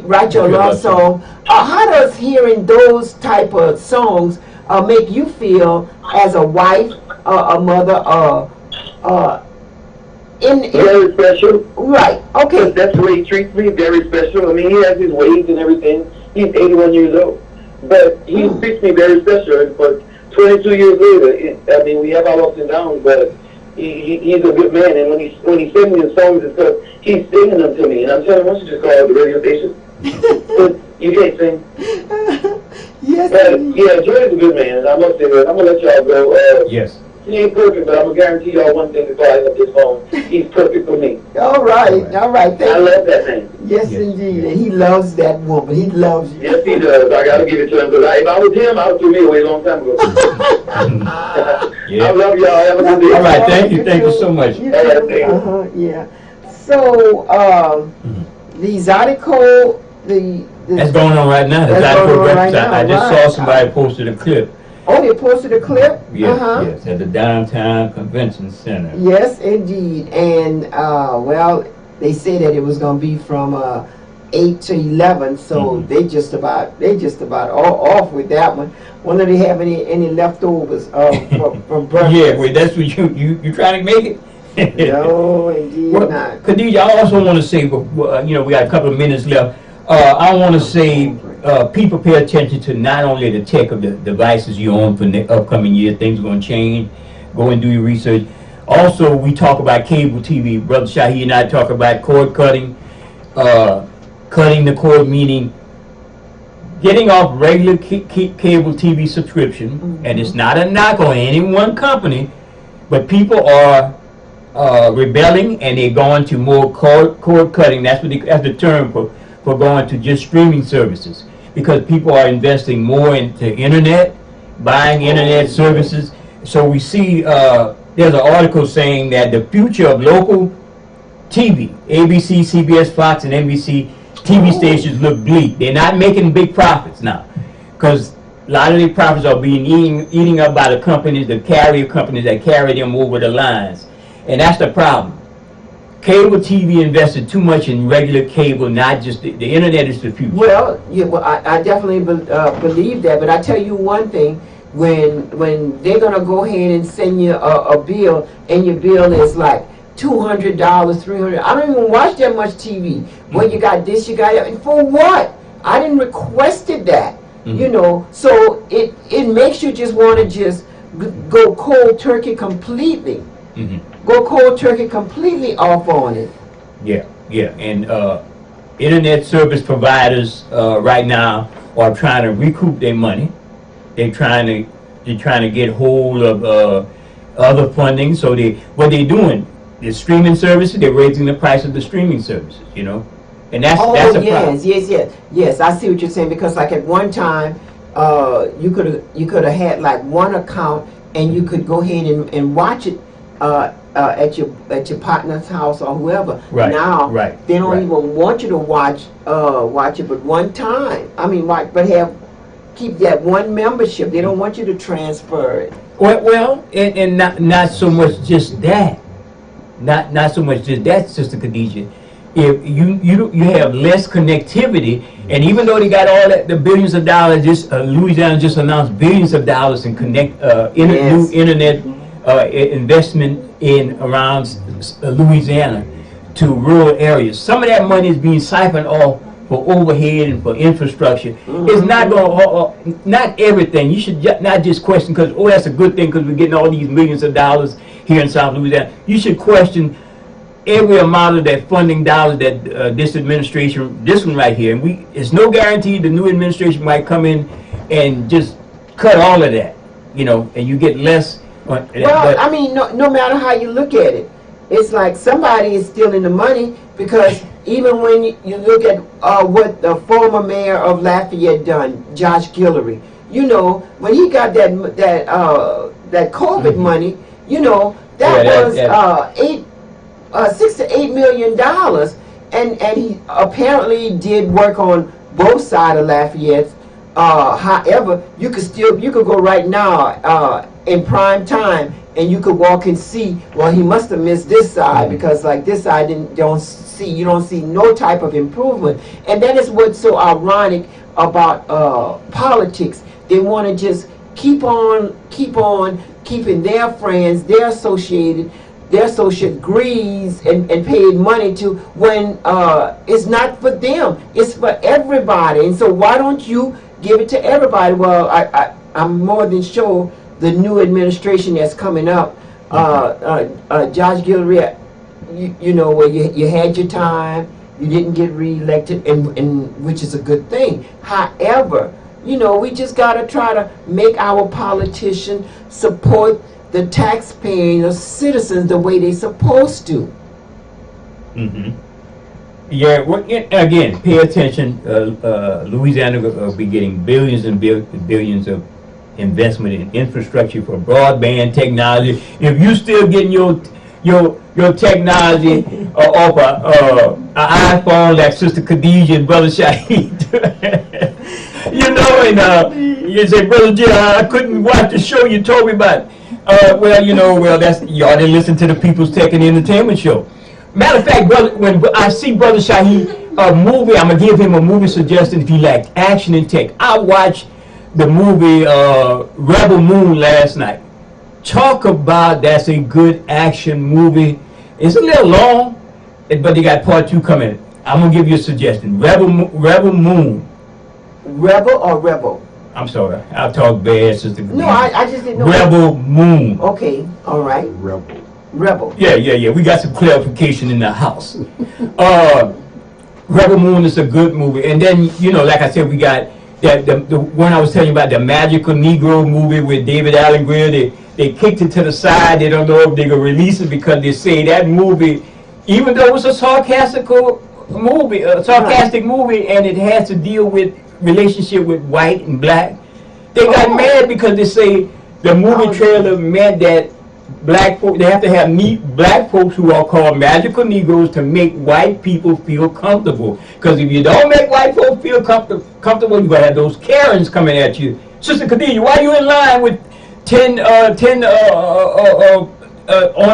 write your love song. How does hearing those type of songs make you feel as a wife, a mother, very special. Right. Okay. That's the way he treats me, very special. I mean, he has his ways and everything. He's 81 years old. But he treats me very special. And for 22 years later, we have our ups and downs, but he's a good man. And when he sings me his songs and stuff, he's singing them to me. And I'm telling him, why don't you just call the radio station? You can't sing. Yes. But, yeah, Joy's a good man. And I must say that. I'm going to let y'all go. Yes. He ain't perfect, but I'm going to guarantee y'all one thing before I hit up this phone. He's perfect for me. All right. Thank I you. love that man. Yes, indeed. And he loves that woman. He loves you. Yes, he does. I got to give it to him. Because if I was him, I would throw me away a long time ago. Yeah. I love y'all. Have a good day. All right. Thank you so much. You too. Yeah. So, these article, That's going on right now. That's going on right now, I just saw somebody posted a clip. Oh, they posted a clip? Yes, at the Downtown Convention Center. Yes, indeed. And, they say that it was going to be from 8 to 11, so they just about off with that one. Wonder if they have any leftovers from breakfast. Yeah, well, that's what you trying to make it? No, indeed not. Khadijah, I also want to say, we got a couple of minutes left. I want to say, people pay attention to not only the tech of the devices you own for the upcoming year. Things are going to change. Go and do your research. Also, we talk about cable TV. Brother Shahi and I talk about cord cutting, cutting the cord, meaning getting off regular cable TV subscription. And it's not a knock on any one company, but people are rebelling, and they're going to more cord cutting. That's the term for going to just streaming services, because people are investing more into internet, buying internet services. So we see there's an article saying that the future of local TV, ABC, CBS, Fox, and NBC TV stations look bleak. They're not making big profits now, because a lot of the profits are being eaten up by the companies, the carrier companies that carry them over the lines. And that's the problem. Cable TV invested too much in regular cable, not just the internet is the future. Well, yeah, well, I definitely believe that, but I tell you one thing, when they're gonna go ahead and send you a bill, and your bill is like $200, $300, I don't even watch that much TV. Well, you got this, you got that, and for what? I didn't requested that, you know. So it makes you just want to just go cold turkey completely. Go cold turkey completely off on it. Yeah, and internet service providers right now are trying to recoup their money. They're trying to get hold of other funding. So what they're doing is streaming services. They're raising the price of the streaming services. You know, and that's a problem. Yes. I see what you're saying, because like at one time, you could have had like one account, and you could go ahead and watch it at your partner's house or whoever. Right. Now they don't right. even want you to watch it but one time. I mean, keep that one membership. They don't want you to transfer it. Well, and not so much just that. Not so much just that, Sister Khadijah. If you have less connectivity, and even though they got all that, the billions of dollars, just Louisiana just announced billions of dollars in new internet investment in around Louisiana to rural areas. Some of that money is being siphoned off for overhead and for infrastructure. It's not going to, not everything. You should not just question because, that's a good thing because we're getting all these millions of dollars here in South Louisiana. You should question every amount of that funding dollars that this administration, this one right here, and it's no guarantee the new administration might come in and just cut all of that, and you get less. Well, I mean, no matter how you look at it, it's like somebody is stealing the money, because even when you look at what the former mayor of Lafayette done, Josh Guillory, when he got that COVID money, that was $6 to $8 million, and he apparently did work on both sides of Lafayette. However, you could go right now in prime time, and you could walk and see, well, he must have missed this side, because like this side you don't see no type of improvement. And that is what's so ironic about politics. They want to just keep on keeping their friends, their associate grease and paid money to, when it's not for them, it's for everybody. And so why don't you give it to everybody? Well, I'm more than sure the new administration that's coming up, Josh Guillory, where you had your time, you didn't get reelected, and which is a good thing. However, we just gotta try to make our politicians support the taxpaying of citizens the way they're supposed to. Yeah, well, again, pay attention. Louisiana will be getting billions and billions of investment in infrastructure for broadband technology. If you still getting your technology off an iPhone like Sister Khadijah and Brother Shaheed, and you say, Brother Jim, I couldn't watch the show you told me about. That's y'all didn't listen to the People's Tech and Entertainment Show. Matter of fact, brother, when I see Brother Shaheed a movie, I'm gonna give him a movie suggestion if he likes action and tech. I watched the movie Rebel Moon last night. Talk about that's a good action movie. It's a little long, but they got part 2 coming. I'm gonna give you a suggestion. Rebel Moon. Rebel or Rebel? I'm sorry, I'll talk bad, Sister. No, I just didn't know. Rebel Moon. Okay, all right. Rebel. Rebel. Yeah. We got some clarification in the house. Rebel Moon is a good movie. And then, like I said, we got the one I was telling you about, the Magical Negro movie with David Allen Greer. They kicked it to the side. They don't know if they're going to release it because they say that movie, even though it was a sarcastic movie, and it has to deal with relationship with white and black, they got mad because they say the movie trailer meant that black folks, they have to have black folks who are called magical Negroes to make white people feel comfortable. Because if you don't make white folks feel comfortable, you're going to have those Karens coming at you. Sister Khadija, why are you in line with 10 on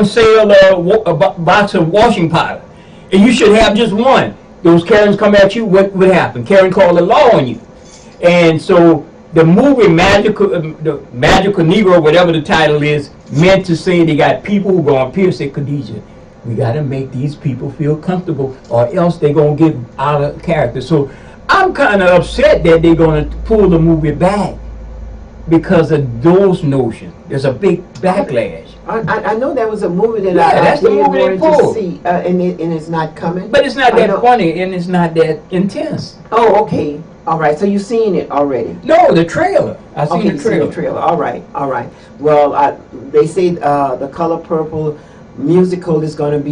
sale box of washing powder? And you should have just one. Those Karens come at you, what would happen? Karen called the law on you. And so the movie the Magical Negro, whatever the title is, meant to say they got people who going to appear and say, Khadija, we got to make these people feel comfortable or else they're going to get out of character. So I'm kind of upset that they're going to pull the movie back because of those notions. There's a big backlash. I know that was a movie that that's the movie they wanted pulled. to see, and it's not coming. But it's not that funny and it's not that intense. Oh, okay. All right. So you've seen it already? No, the trailer. I seen the trailer. All right. Well, they say the Color Purple musical is going to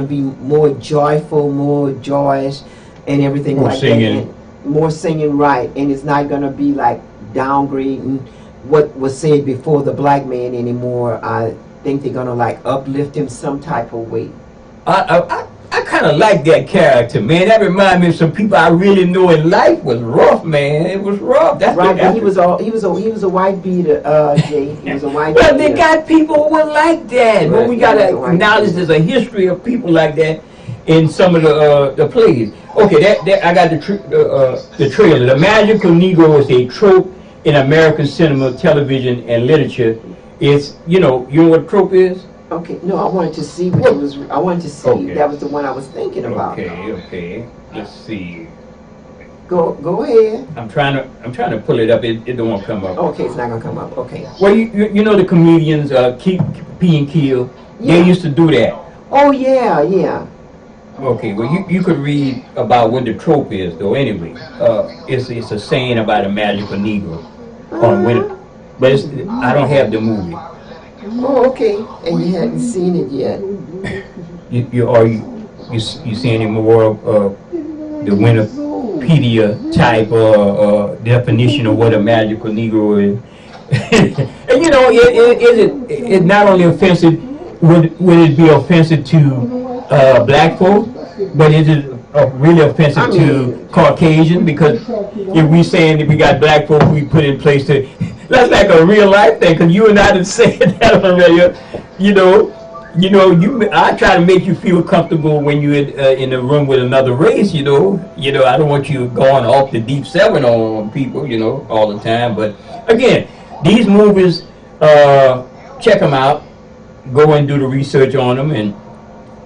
be more joyful, more joyous, and everything more like singing. that. And more singing, right? And it's not going to be like downgrading what was said before the black man anymore. I think they're going to like uplift him some type of way. I kind of like that character, man. That reminds me of some people I really know in life was rough, man. It was rough. That's right. But he was a white beater, Jay. He was a white well, beater. they got people who were like that. Right. But we got to acknowledge there's a history of people like that in some of the plays. Okay, I got the trailer. The Magical Negro is a trope in American cinema, television, and literature. It's, you know what a trope is? Okay, no, I wanted to see what it was. I wanted to see. Okay. That was the one I was thinking about. Okay. Let's see. Go ahead. I'm trying to pull it up. It don't want to come up. Okay, it's not gonna come up. Okay. Well, you know the comedians, P and Kill. Yeah. They used to do that. Oh yeah. Okay, well you could read about what the trope is though. Anyway, it's a saying about a magical Negro on winter, but I don't have the movie. Oh, okay. And you hadn't seen it yet. You see any more of the Wikipedia type definition of what a magical Negro is? And it's not only offensive. Would it be offensive to black folk, but is it really offensive to Caucasian? Because if we saying that we got black folk, we put in place to. That's like a real life thing, because you and I done said that on radio. I try to make you feel comfortable when you're in a room with another race. I don't want you going off the deep seven on people, all the time. But again, these movies, check them out. Go and do the research on them and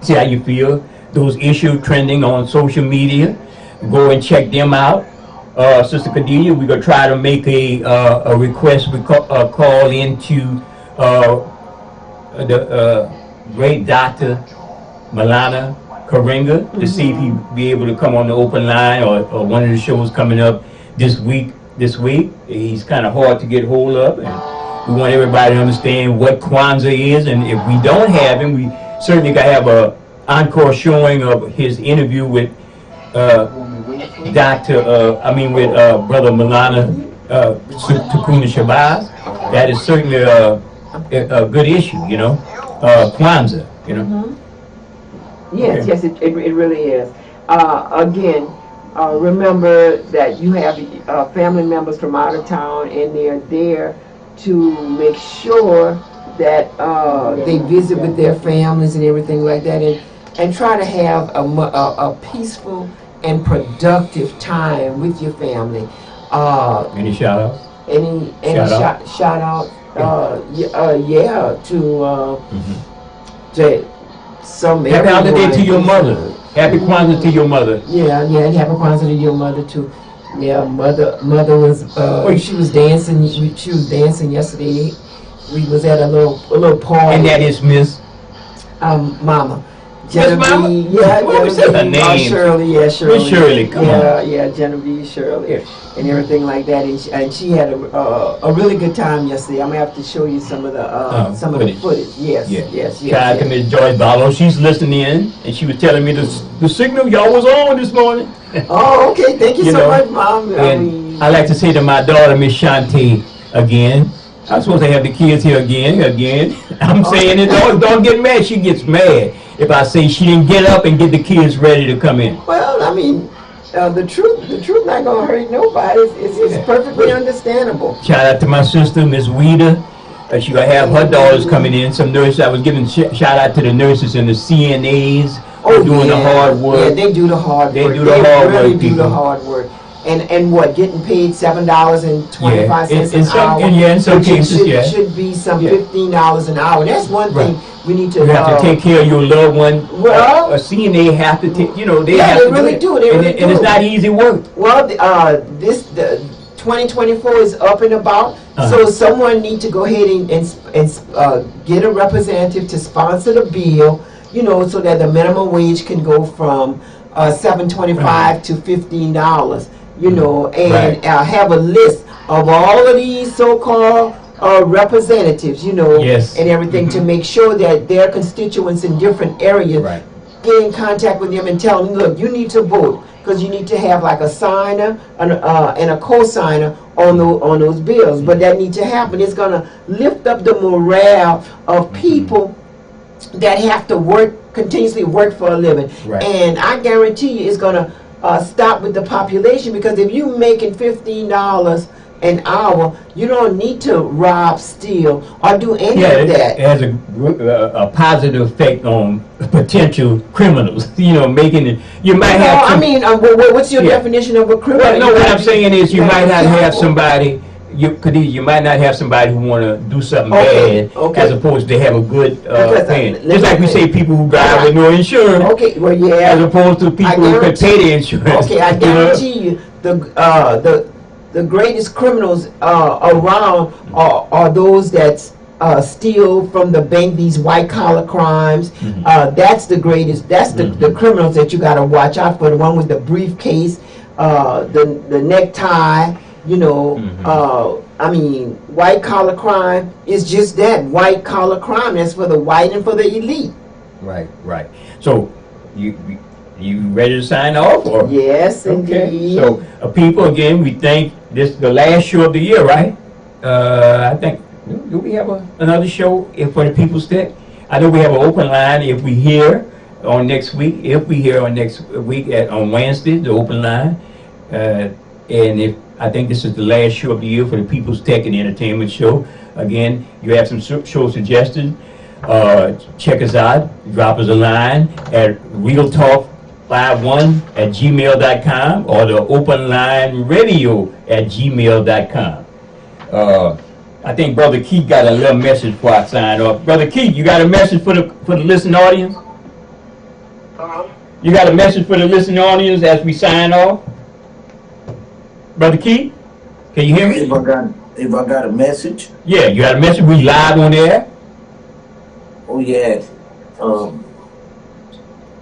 see how you feel. Those issues trending on social media, go and check them out. Sister Khadija, we're going to try to make a request, call into the great Dr. Malana Karenga to see if he'd be able to come on the open line or one of the shows coming up this week. He's kind of hard to get hold of, and we want everybody to understand what Kwanzaa is, and if we don't have him, we certainly got to have an encore showing of his interview with Brother Malana Takuna Shabazz. That is certainly a good issue, Kwanzaa, Yes, it really is. Again, remember that you have family members from out of town, and they're there to make sure that they visit with their families and everything like that, and try to have a peaceful and productive time with your family. Any shout outs? Any shout out? To some. Happy holiday to your mother. Happy Kwanzaa to your mother. Yeah. Happy Kwanzaa to your mother too. Yeah, mother was. She was dancing. She was dancing yesterday. We was at a little party. And that is Miss Mama. Miss Mama? Yeah, Well, we said her name. Shirley, yeah, Shirley. Miss Shirley, come on. Yeah, Genevieve Shirley, Yes. and everything like that. And she had a really good time yesterday. I'm gonna have to show you some of the footage. Yes, Yeah. yes. Shout out to Miss Joyce Barlow. She's listening in, and she was telling me the signal y'all was on this morning. Oh, okay. Thank you, You so know, much, Mom. And I like to say to my daughter, Miss Shantae, again, I'm supposed to have the kids here again. I'm saying it, don't get mad. She gets mad if I say she didn't get up and get the kids ready to come in. Well, I mean, the truth not gonna hurt nobody. It's perfectly understandable. Shout out to my sister, Miss Weeda. She gonna have her daughters coming in. Some nurses. I was giving shout out to the nurses and the CNAs doing the hard work. Yeah, they do the hard work. They do the hard really work, do the people. hard work. And what, getting paid $7.25 in an some- hour? in some which it cases, yeah. should be some Yeah. $15 an hour. That's one thing we need to. You have to take care of your loved one. Well- a CNA have to take. They Yeah, have they to really it. do, they and, really and it's do. not easy work. Well, the 2024 is up and about, Uh-huh. so someone need to go ahead and get a representative to sponsor the bill, so that the minimum wage can go from $7.25 to $15, and Right. have a list of all of these so-called representatives, Yes. and everything to make sure that their constituents in different areas Right. get in contact with them and tell them, look, you need to vote because you need to have like a signer and a co-signer on those bills. But that needs to happen. It's going to lift up the morale of people that have to continuously work for a living. Right. And I guarantee you it's going to stop with the population, because if you're making $15 an hour, you don't need to rob, steal, or do any Yeah, of it that. has a positive effect on potential criminals. Making it. You might have. I some- mean, what's your Yeah. definition of a criminal? Well, no, what I'm saying is you might not have example. somebody. You might not have somebody who want to do something Okay, bad, okay. as opposed to have a good Because, plan. let Just me- like we say, people who drive with no insurance, Okay, well, as yeah. opposed to people who could pay the insurance. Okay, I guarantee you, the greatest criminals around are those that steal from the bank, these white collar crimes. That's the greatest. That's the criminals that you got to watch out for. The one with the briefcase, the necktie. I mean, white collar crime is just that, white collar crime. That's for the white and for the elite. Right. So, you ready to sign off? Or? Yes, Okay. indeed. So, people, again, we think this the last show of the year, right? I think. Do we have another show for the People's Tech? I know we have an open line if we hear on next week. If we hear on next week on Wednesday, the open line, and if I think this is the last show of the year for the People's Tech and Entertainment Show. Again, you have some show suggestions. Check us out. Drop us a line at realtalk51@gmail.com or the open line radio@gmail.com. I think Brother Keith got a little message before I sign off. Brother Keith, you got a message for the listening audience? You got a message for the listening audience as we sign off? Brother Keith, can you hear me? If I got a message, Yeah, you got a message. We live on air. oh yeah.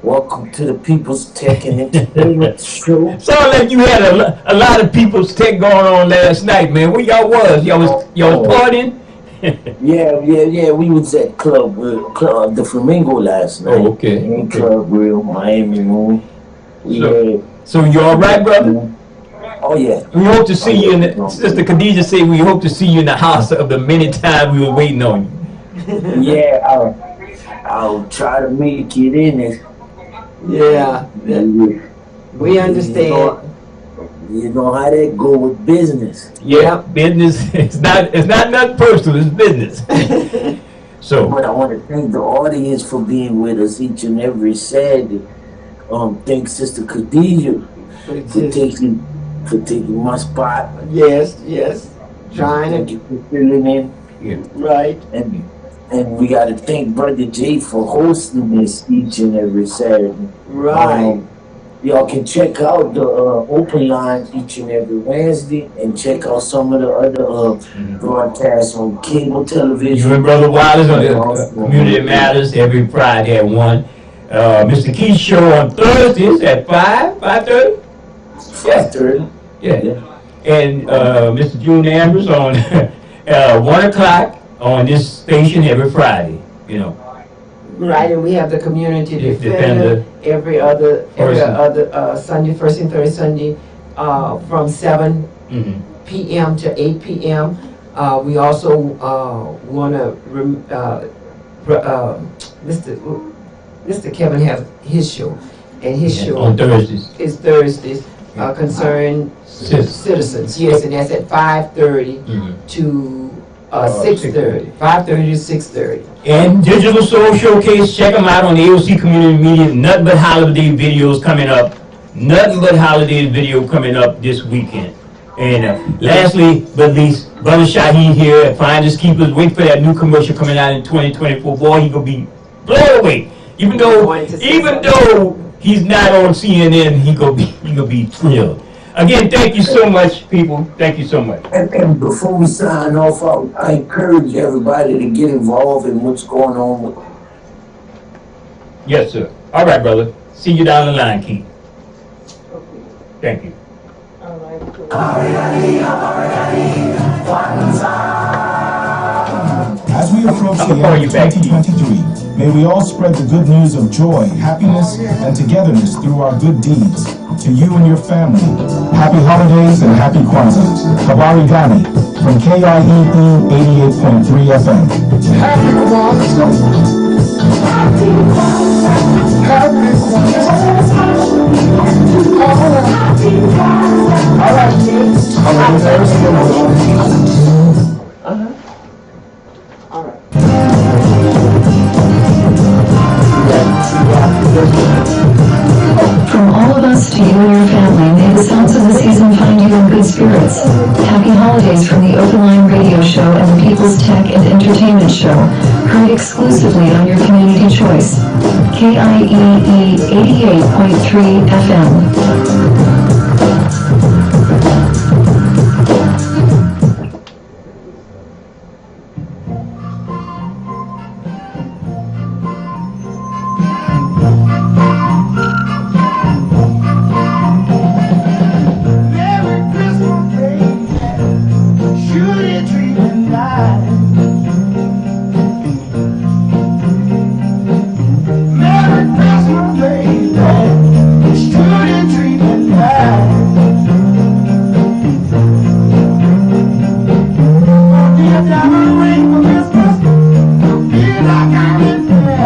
Welcome to the People's Tech and Entertainment Show. Sound like you had a lot of People's Tech going on last night, man. Where y'all was? Y'all was partying? Yeah. We was at Club the Flamingo last night. Oh, okay. In Club Grill, Miami Moon. So you all right, brother? Oh yeah. We hope to see you in the, Sister Khadijah said we hope to see you in the house of the many times we were waiting on you. Yeah, I'll try to make it in it. Yeah, we understand. You know how that go with business. Yeah, business. It's not nothing personal. It's business. So, But I want to thank the audience for being with us each and every Saturday. Thanks Sister Khadijah for taking my spot. Yes, trying Thank to, you for filling in. right. And we got to thank Brother Jay for hosting this each and every Saturday. Right. y'all can check out the open line each and every Wednesday, and check out some of the other broadcasts on cable television. You and Brother Wallace on the Community Matters every Friday at 1. Mr. Keith's show on Thursdays at 5:30? 5:30. Yeah. And Mr. June Ambrose on 1 o'clock on this station every Friday, you know. Right, and we have the community Defender. defender every other Sunday, first and third Sunday, from 7 p.m. to 8 p.m. We also want to Mr. Kevin has his show, and his show on Thursdays. is Thursdays concerning citizens. Yes, and that's at 5:30 to 6:30. 5:30 to 6:30. And Digital Soul Showcase, check them out on the AOC Community Media. Nothing but holiday videos coming up. Nothing but holiday video coming up this weekend. And lastly, but least, Brother Shaheed here at Finders Keepers. Wait for that new commercial coming out in 2024. Boy, he gonna be blown away. Even though he's not on CNN, he gonna be thrilled. Again, thank you so much, people. Thank you so much. And before we sign off, I encourage everybody to get involved in what's going on with. Yes, sir. All right, brother. See you down the line, Keith. Thank you. As we approach the end of 2023, may we all spread the good news of joy, happiness, and togetherness through our good deeds. To you and your family, happy holidays and happy Kwanzaa. Habari Gani from KIEE 88.3 FM. Happy Kwanzaa. Happy Kwanzaa. Happy Kwanzaa. All right, kids. All right. From all of us to you and your family, may the sounds of the season find you in good spirits. Happy holidays from the Open Line Radio Show and the People's Tech and Entertainment Show, heard exclusively on your community choice. KIEE 88.3 FM.